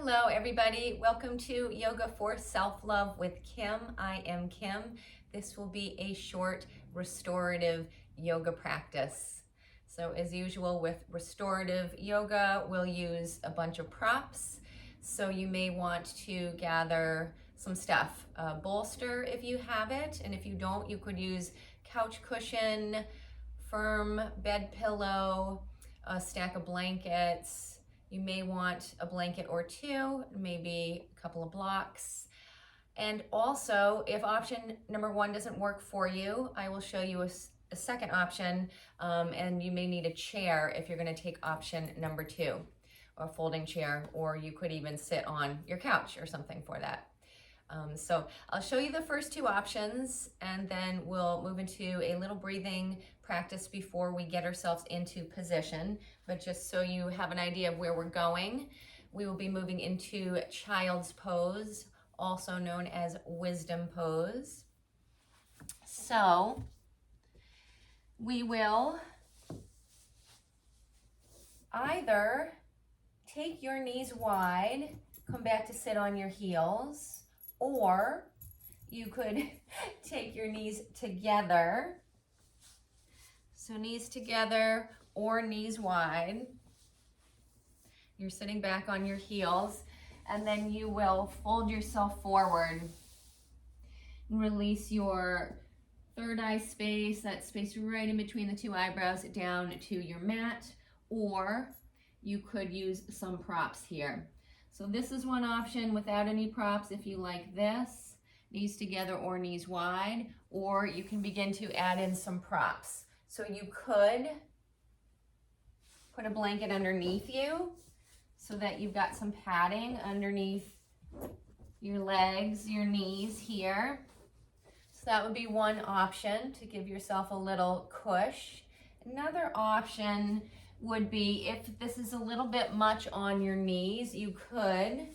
Hello, everybody. Welcome to Yoga for Self-Love with Kim. I am Kim. This will be a short restorative yoga practice. So as usual with restorative yoga, we'll use a bunch of props. So you may want to gather some stuff. A bolster if you have it, and if you don't, you could use couch cushion, firm bed pillow, a stack of blankets. You may want a blanket or two, maybe a couple of blocks. And also, if option number one doesn't work for you, I will show you a second option, and you may need a chair if you're going to take option number two, or a folding chair, or you could even sit on your couch or something for that. So I'll show you the first two options, and then we'll move into a little breathing practice before we get ourselves into position. But just so you have an idea of where we're going, we will be moving into child's pose, also known as wisdom pose. So we will either take your knees wide, come back to sit on your heels, or you could take your knees together. So knees together or knees wide. You're sitting back on your heels, and then you will fold yourself forward and release your third eye space, that space right in between the two eyebrows, down to your mat, or you could use some props here. So this is one option without any props if you like this, knees together or knees wide, or you can begin to add in some props. So you could put a blanket underneath you so that you've got some padding underneath your legs, your knees here. So that would be one option to give yourself a little cush. Another option would be, if this is a little bit much on your knees, you could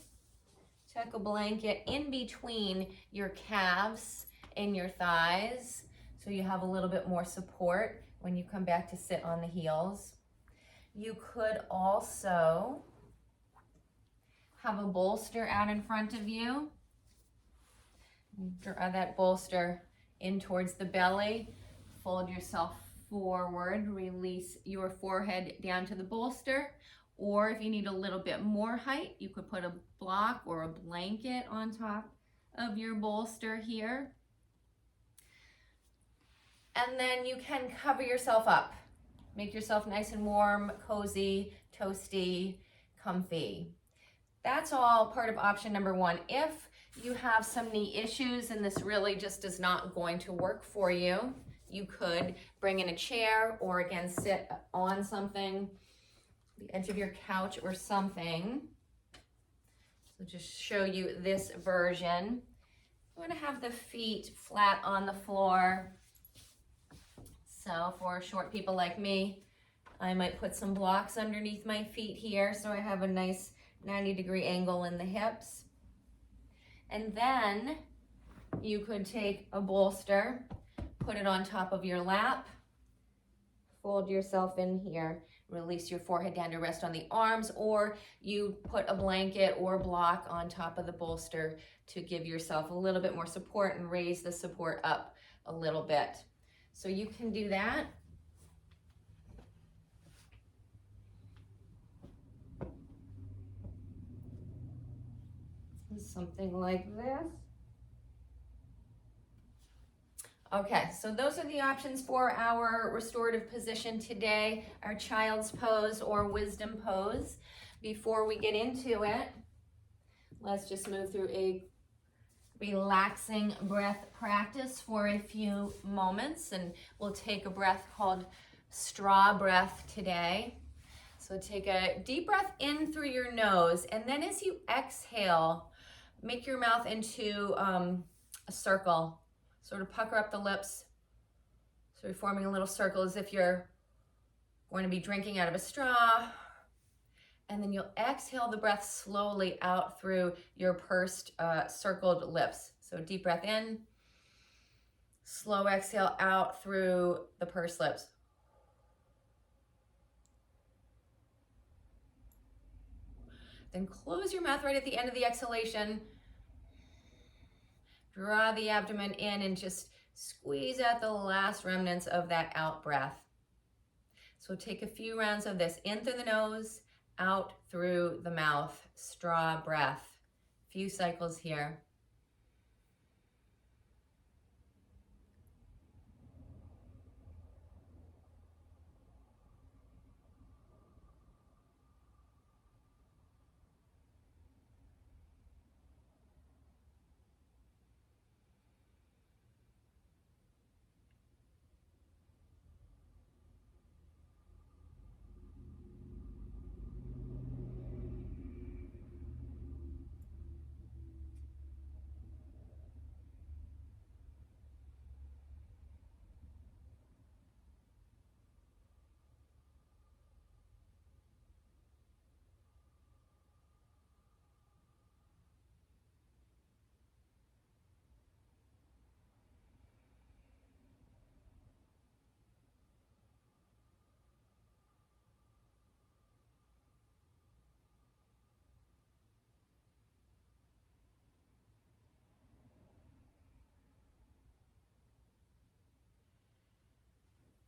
tuck a blanket in between your calves and your thighs so you have a little bit more support when you come back to sit on the heels. You could also have a bolster out in front of you. Draw that bolster in towards the belly, fold yourself forward, release your forehead down to the bolster, or if you need a little bit more height, you could put a block or a blanket on top of your bolster here. And then you can cover yourself up. Make yourself nice and warm, cozy, toasty, comfy. That's all part of option number one. If you have some knee issues and this really just is not going to work for you, you could bring in a chair, or again, sit on something, the edge of your couch or something. So just show you this version. You want to have the feet flat on the floor. So for short people like me, I might put some blocks underneath my feet here so I have a nice 90-degree angle in the hips. And then you could take a bolster, put it on top of your lap, fold yourself in here, release your forehead down to rest on the arms, or you put a blanket or block on top of the bolster to give yourself a little bit more support and raise the support up a little bit. So you can do that. Something like this. Okay, so those are the options for our restorative position today, our child's pose or wisdom pose. Before we get into it, let's just move through a relaxing breath practice for a few moments, and we'll take a breath called straw breath today. So take a deep breath in through your nose, and then as you exhale, make your mouth into a circle. Sort of pucker up the lips. So you're forming a little circle as if you're going to be drinking out of a straw. And then you'll exhale the breath slowly out through your pursed, circled lips. So deep breath in, slow exhale out through the pursed lips. Then close your mouth right at the end of the exhalation. Draw the abdomen in and just squeeze out the last remnants of that out breath. So take a few rounds of this, in through the nose, out through the mouth, straw breath. Few cycles here.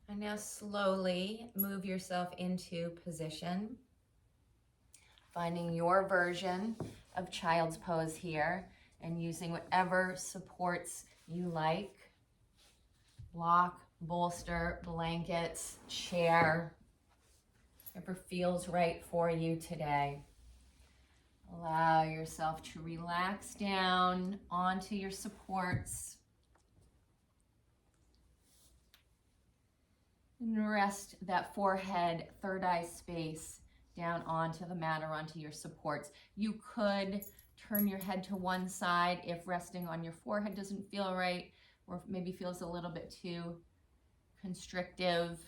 And now slowly move yourself into position, finding your version of child's pose here and using whatever supports you like. Block, bolster, blankets, chair, whatever feels right for you today. Allow yourself to relax down onto your supports. And rest that forehead, third eye space down onto the mat or onto your supports. You could turn your head to one side if resting on your forehead doesn't feel right, or maybe feels a little bit too constrictive.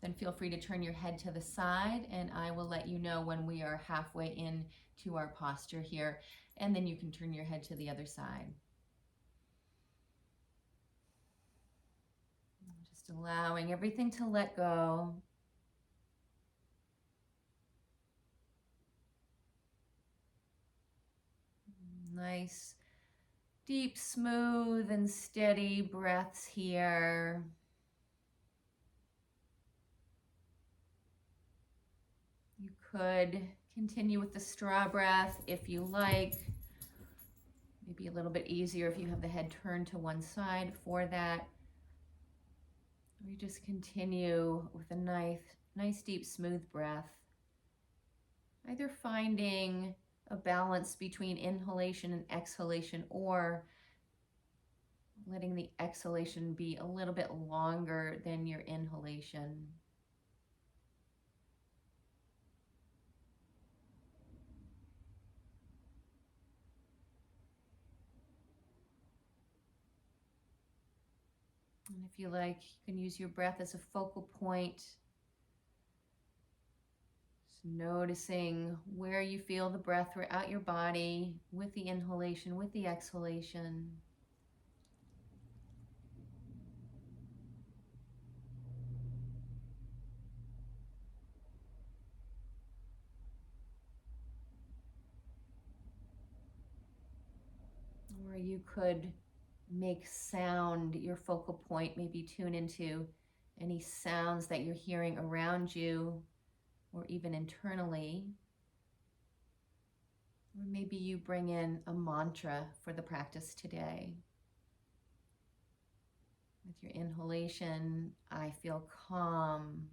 Then feel free to turn your head to the side, and I will let you know when we are halfway in to our posture here, and then you can turn your head to the other side. Just allowing everything to let go. Nice, deep, smooth, and steady breaths here. You could continue with the straw breath if you like. Maybe a little bit easier if you have the head turned to one side for that. Or you just continue with a nice deep, smooth breath. Either finding a balance between inhalation and exhalation, or letting the exhalation be a little bit longer than your inhalation. And if you like, you can use your breath as a focal point. Just noticing where you feel the breath throughout your body with the inhalation, with the exhalation. Or you could make sound your focal point, maybe tune into any sounds that you're hearing around you or even internally. Or maybe you bring in a mantra for the practice today. With your inhalation, I feel calm.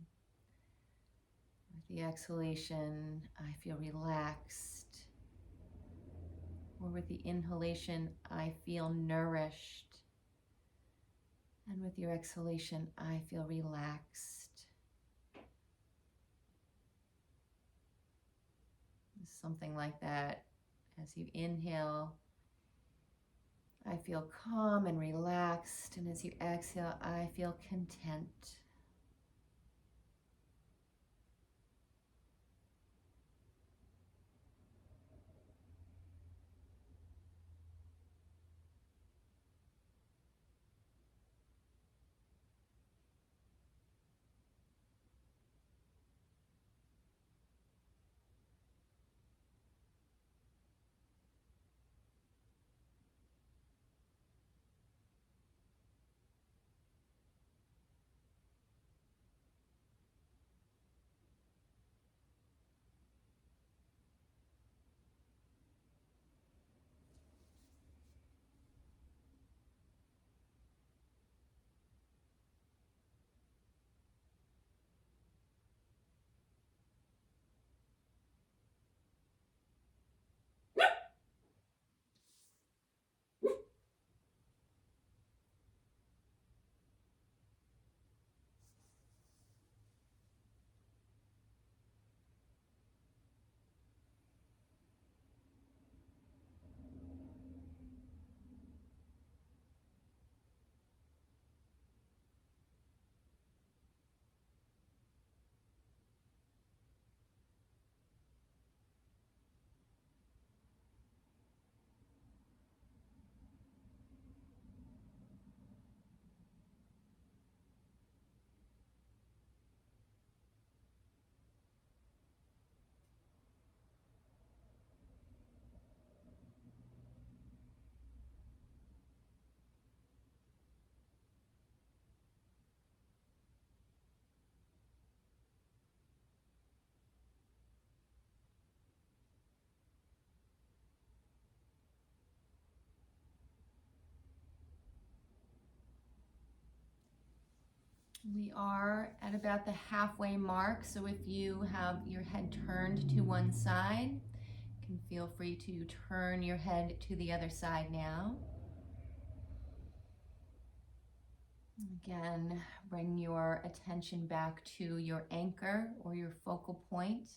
With the exhalation, I feel relaxed. Or with the inhalation, I feel nourished. And with your exhalation, I feel relaxed. Something like that. As you inhale, I feel calm and relaxed. And as you exhale, I feel content. We are at about the halfway mark, so if you have your head turned to one side, you can feel free to turn your head to the other side now. Again, bring your attention back to your anchor or your focal point,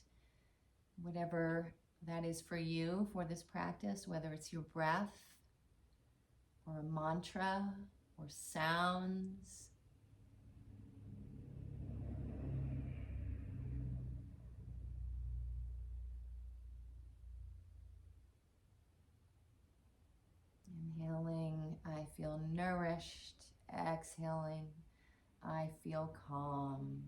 whatever that is for you for this practice, whether it's your breath or a mantra or sounds. Inhaling, I feel nourished. Exhaling, I feel calm.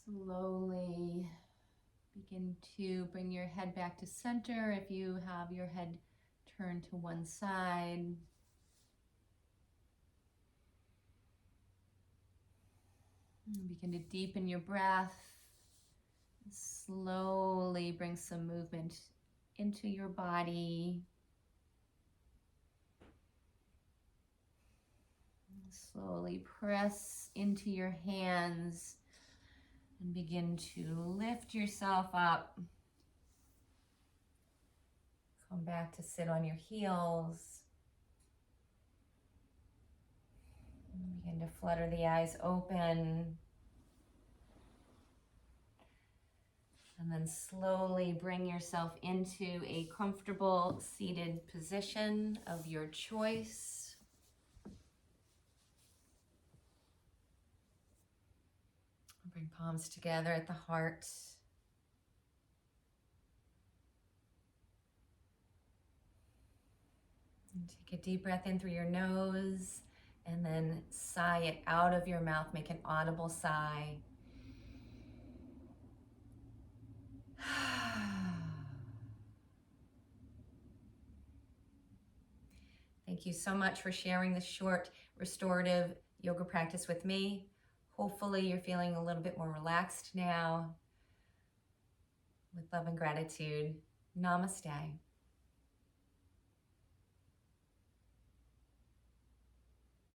Slowly begin to bring your head back to center if you have your head turned to one side. And begin to deepen your breath. Slowly bring some movement into your body. Slowly press into your hands and begin to lift yourself up. Come back to sit on your heels. Begin to flutter the eyes open. And then slowly bring yourself into a comfortable seated position of your choice. Bring palms together at the heart. And take a deep breath in through your nose and then sigh it out of your mouth. Make an audible sigh. Thank you so much for sharing this short restorative yoga practice with me. Hopefully you're feeling a little bit more relaxed now. With love and gratitude, namaste.